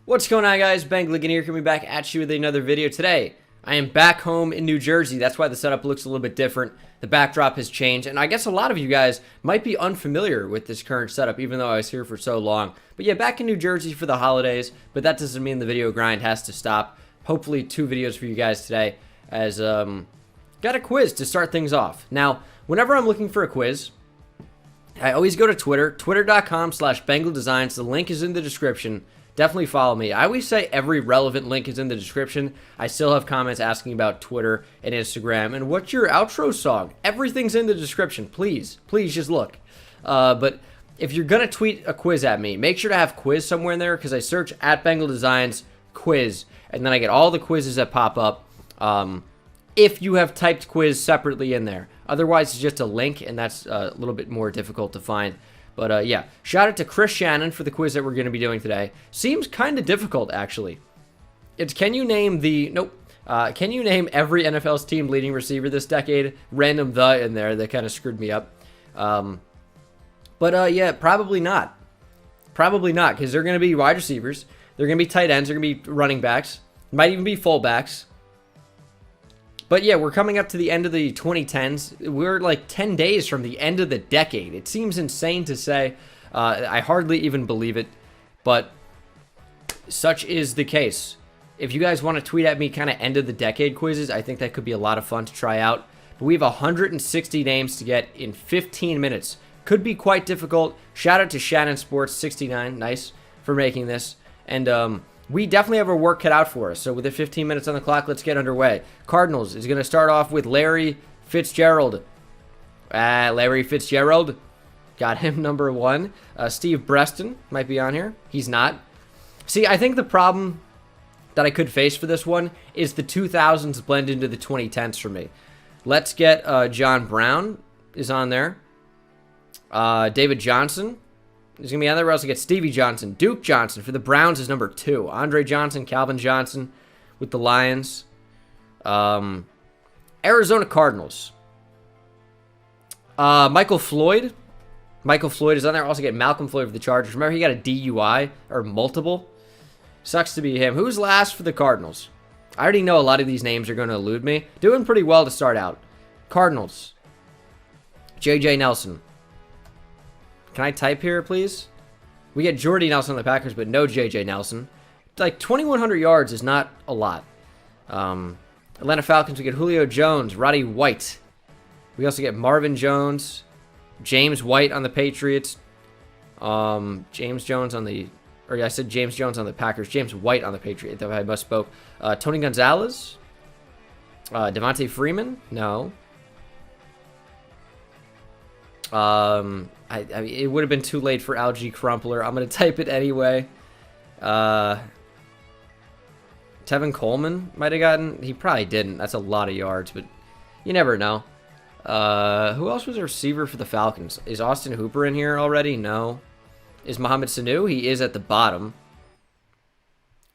What's going on, guys? Bengal King here, coming back at you with another video. Today, I am back home in New Jersey. That's why the setup looks a little bit different. The backdrop has changed, and I guess a lot of you guys might be unfamiliar with this current setup, even though I was here for so long. But yeah, back in New Jersey for the holidays, but that doesn't mean the video grind has to stop. Hopefully, 2 videos for you guys today, as got a quiz to start things off. Now, whenever I'm looking for a quiz, I always go to Twitter, twitter.com/BengalDesigns. The link is in the description. Definitely follow me. I always say every relevant link is in the description. I still have comments asking about Twitter and Instagram. And what's your outro song? Everything's in the description. Please just look. But if you're going to tweet a quiz at me, make sure to have quiz somewhere in there, because I search at Bengal Designs quiz, and then I get all the quizzes that pop up if you have typed quiz separately in there. Otherwise, it's just a link, and that's a little bit more difficult to find. But yeah, shout out to Chris Shannon for the quiz that we're going to be doing today. Seems kind of difficult, actually. It's can you name every NFL's team leading receiver this decade? Random "the" in there that kind of screwed me up. But yeah, probably not. Probably not, because they're going to be wide receivers. They're going to be tight ends. They're going to be running backs. Might even be fullbacks. But yeah, we're coming up to the end of the 2010s. We're like 10 days from the end of the decade. It seems insane to say. I hardly even believe it. But such is the case. If you guys want to tweet at me kind of end of the decade quizzes, I think that could be a lot of fun to try out. But we have 160 names to get in 15 minutes. Could be quite difficult. Shout out to Shannon Sports 69. Nice for making this. And we definitely have our work cut out for us. So with the 15 minutes on the clock, let's get underway. Cardinals is going to start off with Larry Fitzgerald. Larry Fitzgerald. Got him, number 1. Steve Breston might be on here. He's not. See, I think the problem that I could face for this one is the 2000s blend into the 2010s for me. Let's get John Brown is on there. David Johnson. He's going to be on there. We also get Stevie Johnson. Duke Johnson for the Browns is number 2. Andre Johnson, Calvin Johnson with the Lions. Arizona Cardinals. Michael Floyd. Michael Floyd is on there. Also get Malcolm Floyd for the Chargers. Remember, he got a DUI or multiple. Sucks to be him. Who's last for the Cardinals? I already know a lot of these names are going to elude me. Doing pretty well to start out. Cardinals. J.J. Nelson. Can I type here, please? We get Jordy Nelson on the Packers, but no J.J. Nelson. Like, 2,100 yards is not a lot. Atlanta Falcons, we get Julio Jones, Roddy White. We also get Marvin Jones, James White on the Patriots. James Jones on the... Or I said James Jones on the Packers. James White on the Patriots. I misspoke. Tony Gonzalez. Devontae Freeman. No. It would have been too late for Algie Crumpler. I'm going to type it anyway. Tevin Coleman might have gotten. He probably didn't. That's a lot of yards, but you never know. Who else was a receiver for the Falcons? Is Austin Hooper in here already? No. Is Mohamed Sanu? He is at the bottom.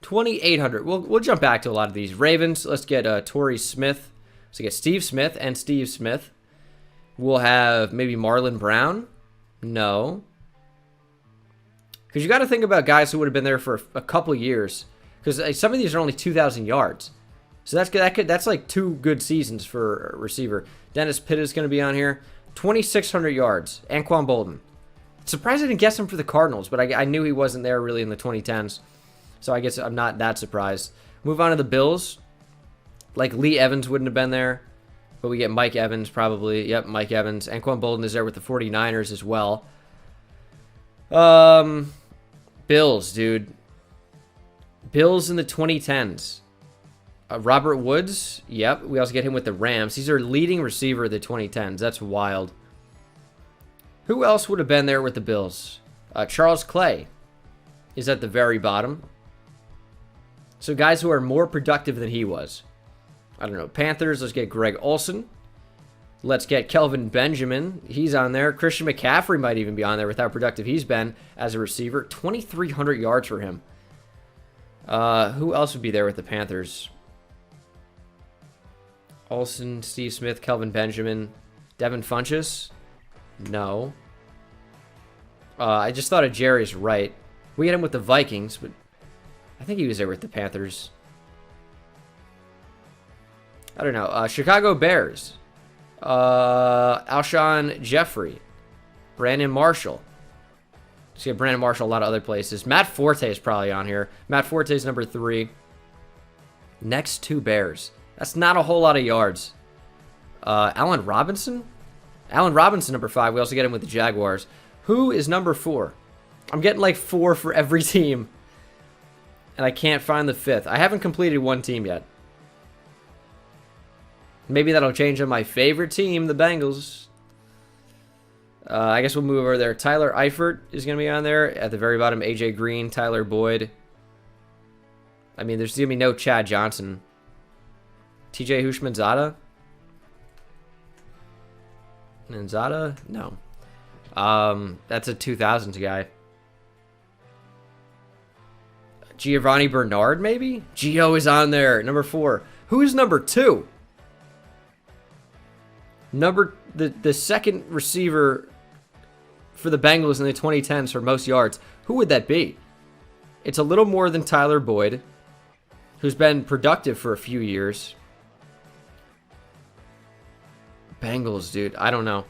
2,800. We'll jump back to a lot of these. Ravens. Let's get Torrey Smith. Let's get Steve Smith and Steve Smith. We'll have maybe Marlon Brown. No. Because you got to think about guys who would have been there for a couple years. Because some of these are only 2,000 yards. So that's like 2 good seasons for a receiver. Dennis Pitt is going to be on here. 2,600 yards. Anquan Bolden. Surprised I didn't guess him for the Cardinals, but I knew he wasn't there really in the 2010s. So I guess I'm not that surprised. Move on to the Bills. Like Lee Evans wouldn't have been there. But we get Mike Evans probably. Yep, Mike Evans. Anquan Bolden is there with the 49ers as well. Bills, dude. Bills in the 2010s. Robert Woods. Yep, we also get him with the Rams. He's our leading receiver of the 2010s. That's wild. Who else would have been there with the Bills? Charles Clay is at the very bottom. So guys who are more productive than he was. I don't know. Panthers, let's get Greg Olsen. Let's get Kelvin Benjamin. He's on there. Christian McCaffrey might even be on there with how productive he's been as a receiver. 2,300 yards for him. Who else would be there with the Panthers? Olsen, Steve Smith, Kelvin Benjamin. Devin Funchess? No. I just thought of Jarius Wright. We had him with the Vikings, but I think he was there with the Panthers. I don't know. Chicago Bears. Alshon Jeffrey. Brandon Marshall. See Brandon Marshall a lot of other places. Matt Forte is probably on here. Matt Forte is number 3. Next 2 Bears. That's not a whole lot of yards. Allen Robinson? Allen Robinson, number 5. We also get him with the Jaguars. Who is number 4? I'm getting like 4 for every team. And I can't find the 5th. I haven't completed one team yet. Maybe that'll change on my favorite team, the Bengals. I guess we'll move over there. Tyler Eifert is going to be on there. At the very bottom, AJ Green, Tyler Boyd. I mean, there's going to be no Chad Johnson. TJ Hushmanzada? Nanzada? No. That's a 2000s guy. Giovanni Bernard, maybe? Gio is on there. Number 4. Who is number 2? The second receiver for the Bengals in the 2010s for most yards. Who would that be? It's a little more than Tyler Boyd, who's been productive for a few years. Bengals, dude. I don't know.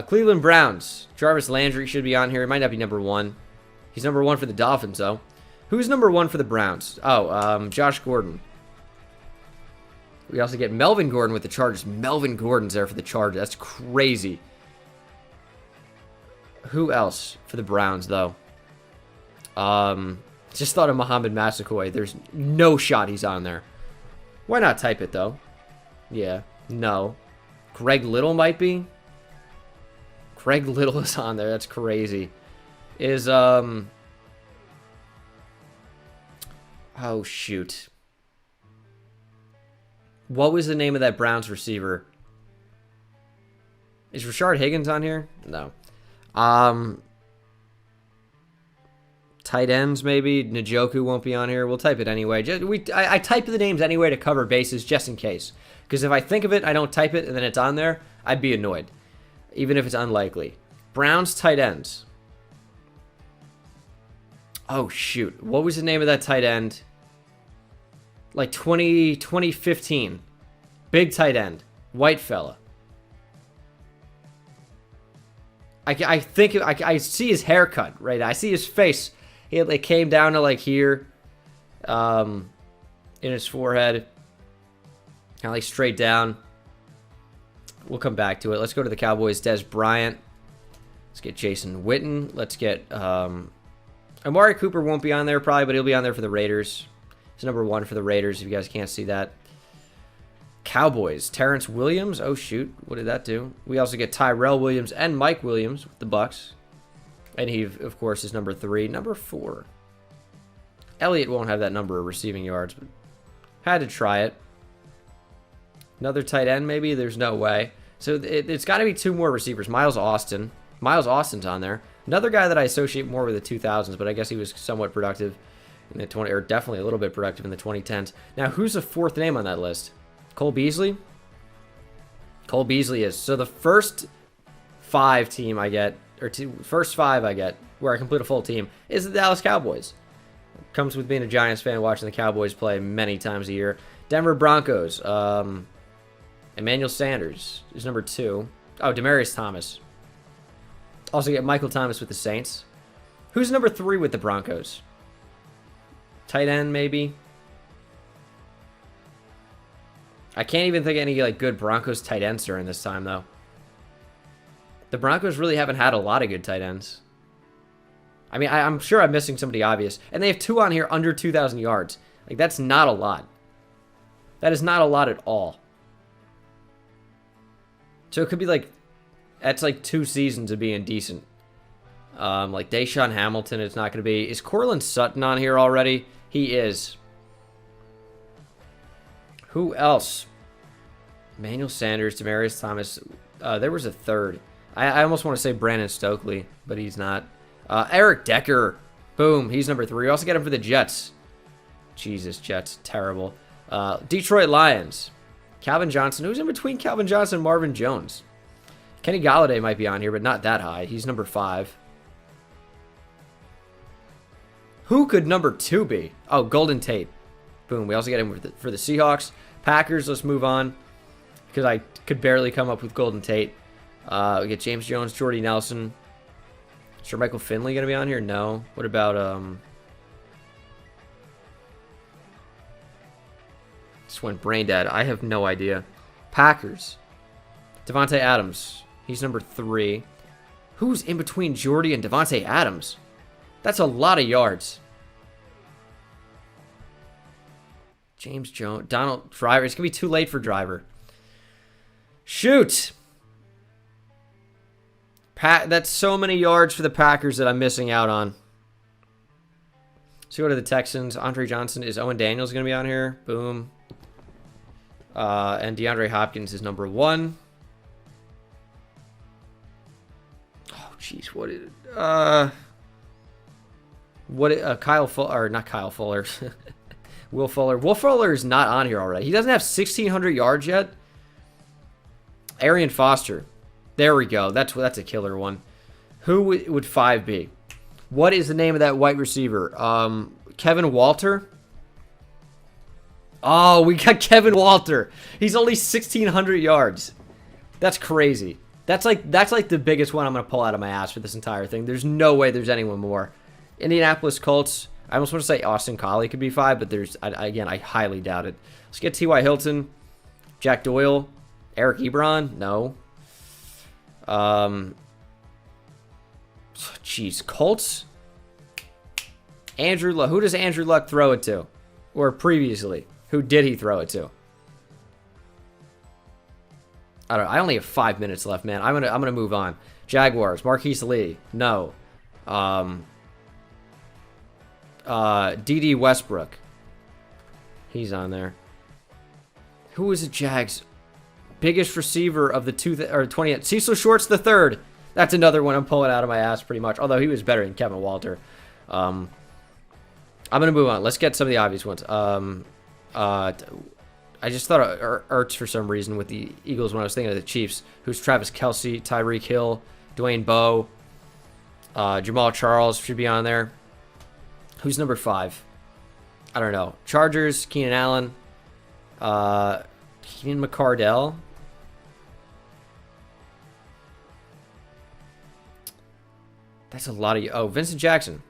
Cleveland Browns. Jarvis Landry should be on here. He might not be number 1. He's number 1 for the Dolphins, though. Who's number 1 for the Browns? Oh, Josh Gordon. We also get Melvin Gordon with the Chargers. Melvin Gordon's there for the Chargers. That's crazy. Who else for the Browns, though? Just thought of Muhammad Massaquoi. There's no shot he's on there. Why not type it, though? Yeah. No. Greg Little might be. Greg Little is on there. That's crazy. Oh, shoot. What was the name of that Browns receiver? Is Rashard Higgins on here? No. Tight ends, maybe. Njoku won't be on here. We'll type it anyway. I type the names anyway to cover bases just in case. Because if I think of it, I don't type it, and then it's on there, I'd be annoyed. Even if it's unlikely. Browns tight ends. Oh, shoot. What was the name of that tight end? Like 2015. Big tight end. White fella. I think I see his haircut, right? I see his face. He like came down to like here. In his forehead. Kind of like straight down. We'll come back to it. Let's go to the Cowboys. Des Bryant. Let's get Jason Witten. Let's get... Amari Cooper won't be on there probably, but he'll be on there for the Raiders. He's number 1 for the Raiders, if you guys can't see that. Cowboys. Terrence Williams. Oh, shoot. What did that do? We also get Tyrell Williams and Mike Williams with the Bucks. And he, of course, is number 3. Number 4. Elliott won't have that number of receiving yards, but had to try it. Another tight end, maybe? There's no way. So it's got to be 2 more receivers. Miles Austin. Miles Austin's on there. Another guy that I associate more with the 2000s, but I guess he was somewhat productive in the or definitely a little bit productive in the 2010s. Now, who's the 4th name on that list? Cole Beasley? Cole Beasley is. So the first 5 team I get, or first 5 I get, where I complete a full team, is the Dallas Cowboys. Comes with being a Giants fan, watching the Cowboys play many times a year. Denver Broncos. Emmanuel Sanders is number 2. Oh, Demaryius Thomas. Also get Michael Thomas with the Saints. Who's number 3 with the Broncos? Tight end, maybe? I can't even think of any like good Broncos tight ends during this time, though. The Broncos really haven't had a lot of good tight ends. I mean, I'm sure I'm missing somebody obvious. And they have 2 on here under 2,000 yards. Like, that's not a lot. That is not a lot at all. So it could be like... That's like 2 seasons of being decent. Like Deshaun Hamilton, it's not going to be. Is Cortland Sutton on here already? He is. Who else? Emmanuel Sanders, Demaryius Thomas. There was a 3rd. I almost want to say Brandon Stokely, but he's not. Eric Decker. Boom. He's number 3. We also get him for the Jets. Jesus, Jets. Terrible. Detroit Lions. Calvin Johnson. Who's in between Calvin Johnson and Marvin Jones? Kenny Galladay might be on here, but not that high. He's number 5. Who could number 2 be? Oh, Golden Tate. Boom. We also get him for the Seahawks. Packers, let's move on. Because I could barely come up with Golden Tate. We get James Jones, Jordy Nelson. Sure, Michael Finley going to be on here? No. What about, Just went brain dead. I have no idea. Packers. Devontae Adams. He's number 3. Who's in between Jordy and Devontae Adams? That's a lot of yards. James Jones. Donald Driver. It's going to be too late for Driver. Shoot. That's so many yards for the Packers that I'm missing out on. So go to the Texans. Andre Johnson. Is Owen Daniels going to be on here? Boom. And DeAndre Hopkins is number 1. Oh, jeez. Kyle Fuller, or not Kyle Fuller. Will Fuller. Will Fuller is not on here already. He doesn't have 1,600 yards yet. Arian Foster. There we go. That's a killer one. Who would 5 be? What is the name of that wide receiver? Kevin Walter. Oh, we got Kevin Walter. He's only 1,600 yards. That's crazy. That's like the biggest one I'm going to pull out of my ass for this entire thing. There's no way there's anyone more. Indianapolis Colts. I almost want to say Austin Collie could be 5, but again, I highly doubt it. Let's get T.Y. Hilton. Jack Doyle. Eric Ebron. No. Jeez. Colts. Andrew Luck. Who does Andrew Luck throw it to? Or previously? Who did he throw it to? I don't know. I only have 5 minutes left, man. I'm gonna move on. Jaguars. Marquise Lee. No. D.D. Westbrook. He's on there. Who is the Jags' biggest receiver of the 20th? Cecil Shorts the third. That's another one I'm pulling out of my ass pretty much. Although he was better than Kevin Walter. I'm gonna move on. Let's get some of the obvious ones. I just thought of Ertz for some reason with the Eagles when I was thinking of the Chiefs. Who's Travis Kelce, Tyreek Hill, Dwayne Bowe, Jamal Charles should be on there. Who's number 5? I don't know. Chargers, Keenan Allen, Keenan McCardell. That's a lot of... Vincent Jackson.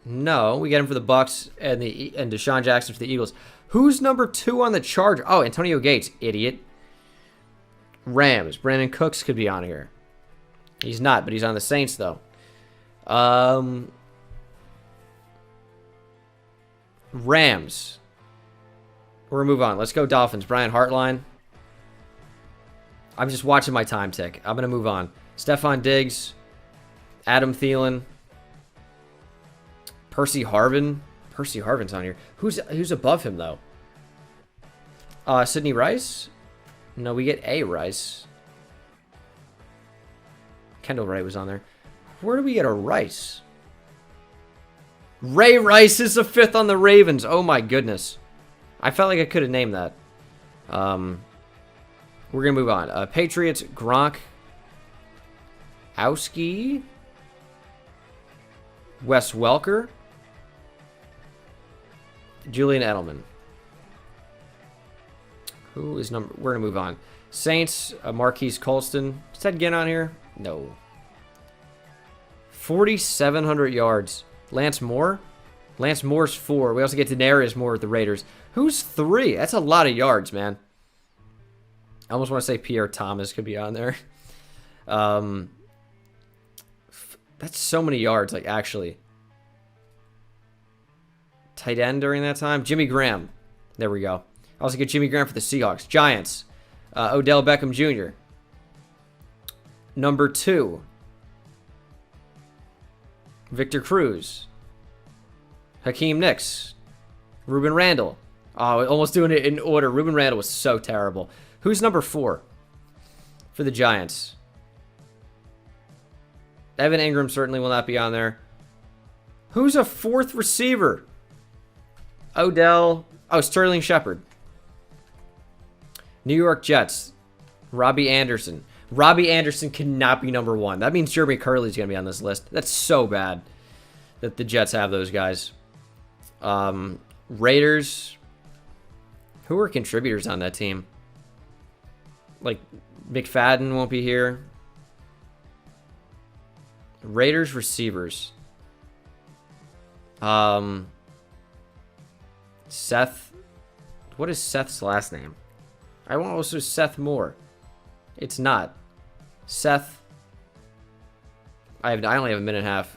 No, we get him for the Bucks and Deshaun Jackson for the Eagles. Who's number 2 on the Chargers? Oh, Antonio Gates, idiot. Rams. Brandon Cooks could be on here. He's not, but he's on the Saints, though. Rams. We're going to move on. Let's go Dolphins. Brian Hartline. I'm just watching my time tick. I'm going to move on. Stephon Diggs. Adam Thielen. Percy Harvin. Percy Harvin's on here. Who's above him, though? Sidney Rice? No, we get A. Rice. Kendall Wright was on there. Where do we get a Rice? Ray Rice is the 5th on the Ravens. Oh, my goodness. I felt like I could have named that. We're going to move on. Patriots, Gronk. Owski. Wes Welker. Julian Edelman. Who is number... We're going to move on. Saints, Marquise Colston. Is Ted Ginn on here? No. 4,700 yards. Lance Moore? Lance Moore's 4. We also get Denarius Moore with the Raiders. Who's 3? That's a lot of yards, man. I almost want to say Pierre Thomas could be on there. That's so many yards, like, actually. Tight end during that time. Jimmy Graham. There we go. Also get Jimmy Graham for the Seahawks. Giants. Odell Beckham Jr. Number 2. Victor Cruz. Hakeem Nicks. Ruben Randall. Oh, almost doing it in order. Ruben Randall was so terrible. Who's number 4 for the Giants? Evan Ingram certainly will not be on there. Who's a 4th receiver? Odell. Oh, Sterling Shepard. New York Jets. Robbie Anderson. Robbie Anderson cannot be number 1. That means Jeremy Curley's going to be on this list. That's so bad. that the Jets have those guys. Raiders. Who are contributors on that team? Like, McFadden won't be here. Raiders receivers. Seth. What is Seth's last name? I want also Seth Moore. It's not. Seth. I only have a minute and a half.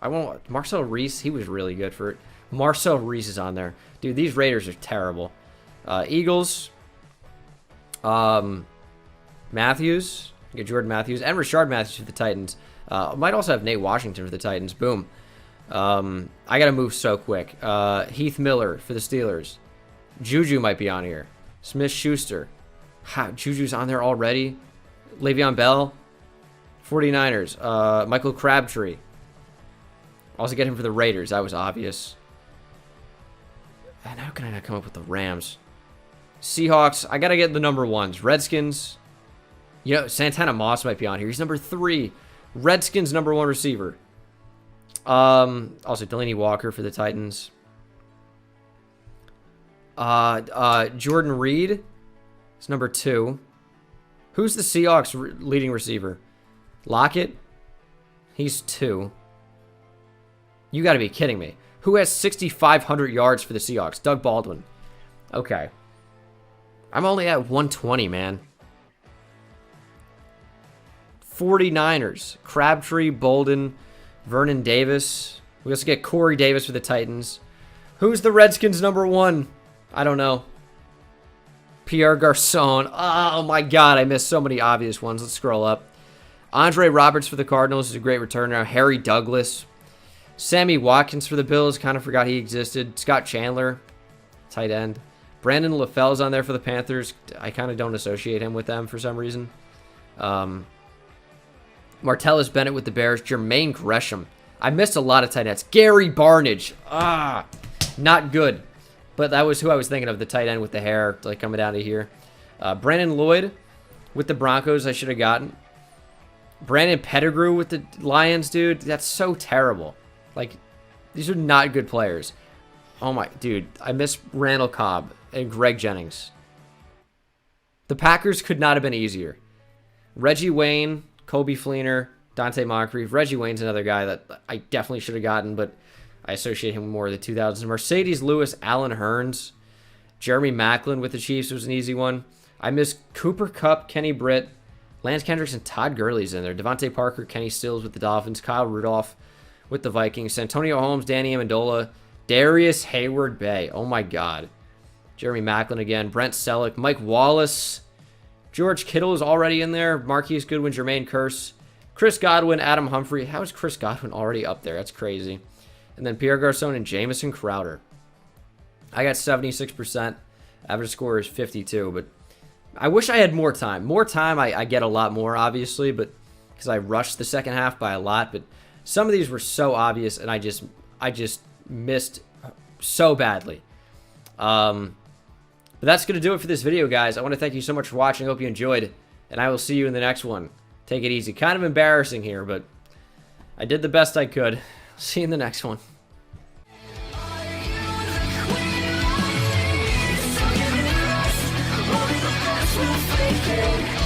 I want Marcel Reese. He was really good for it. Marcel Reese is on there. Dude, these Raiders are terrible. Eagles. Matthews. Get Jordan Matthews and Rashard Matthews for the Titans. Might also have Nate Washington for the Titans. Boom. I got to move so quick. Heath Miller for the Steelers. Juju might be on here. Smith-Schuster. Juju's on there already. Le'Veon Bell. 49ers. Michael Crabtree. Also get him for the Raiders. That was obvious. And how can I not come up with the Rams? Seahawks. I got to get the number ones. Redskins. You know, Santana Moss might be on here. He's number 3. Redskins number 1 receiver. Also Delaney Walker for the Titans. Jordan Reed is number 2. Who's the Seahawks leading receiver? Lockett? He's 2. You got to be kidding me. Who has 6,500 yards for the Seahawks? Doug Baldwin. Okay. I'm only at 120, man. 49ers. Crabtree, Bolden, Vernon Davis. We also get Corey Davis for the Titans. Who's the Redskins number 1? I don't know. Pierre Garçon. Oh my God, I missed so many obvious ones. Let's scroll up. Andre Roberts for the Cardinals is a great returner. Harry Douglas. Sammy Watkins for the Bills. Kind of forgot he existed. Scott Chandler, tight end. Brandon LaFell's on there for the Panthers. I kind of don't associate him with them for some reason. Martellus Bennett with the Bears. Jermaine Gresham. I missed a lot of tight ends. Gary Barnage. Not good. But that was who I was thinking of, the tight end with the hair like coming down to here. Brandon Lloyd with the Broncos I should have gotten. Brandon Pettigrew with the Lions, dude. That's so terrible. Like, these are not good players. Oh my, dude. I miss Randall Cobb and Greg Jennings. The Packers could not have been easier. Reggie Wayne, Kobe Fleener, Dante Moncrief. Reggie Wayne's another guy that I definitely should have gotten, but I associate him more with the 2000s. Mercedes Lewis, Alan Hearns, Jeremy Maclin with the Chiefs was an easy one. I miss Cooper Kupp, Kenny Britt, Lance Kendricks, and Todd Gurley's in there. Devontae Parker, Kenny Stills with the Dolphins, Kyle Rudolph with the Vikings, Antonio Holmes, Danny Amendola, Darius Hayward-Bay. Oh my God. Jeremy Maclin again, Brent Selleck, Mike Wallace, George Kittle is already in there, Marquise Goodwin, Jermaine Kearse, Chris Godwin, Adam Humphrey. How is Chris Godwin already up there? That's crazy. And then Pierre Garçon and Jamison Crowder. I got 76%. Average score is 52, but I wish I had more time. More time, I get a lot more, obviously, but because I rushed the second half by a lot, but some of these were so obvious, and I just missed so badly. But that's going to do it for this video, guys. I want to thank you so much for watching. I hope you enjoyed, and I will see you in the next one. Take it easy. Kind of embarrassing here, but I did the best I could. See you in the next one. We'll